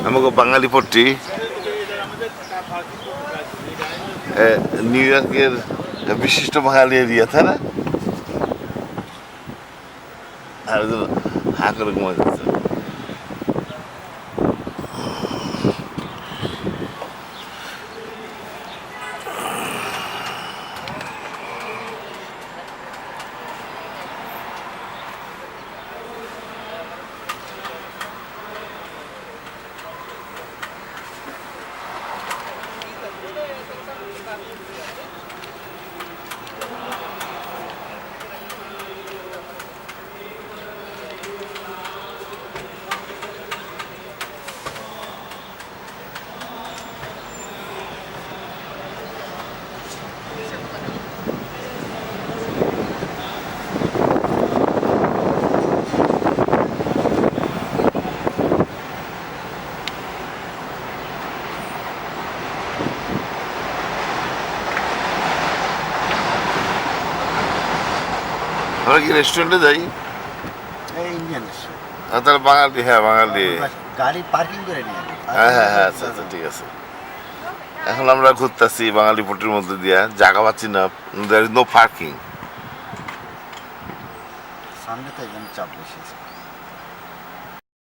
আমাকে বাঙালি পট্টি নিউ ইয়র্কের বিশিষ্ট বাঙালি এরিয়া তাই না? আর হা করে ঘুমা যাচ্ছে। আমরা কি রেস্টুরেন্টে যাই? ইন্ডিয়ান তাহলে বাঙালি, হ্যাঁ বাঙালি। গাড়ি পার্কিং করে নিয়ে হ্যাঁ হ্যাঁ হ্যাঁ, আচ্ছা আচ্ছা, ঠিক আছে। এখন আমরা ঘুরতেছি বাঙালি পট্টির মধ্যে দিয়া, জায়গা পাচ্ছি না, দেয়ার ইজ নো পার্কিং। সামনে তো একদম চাপ বেশি আছে।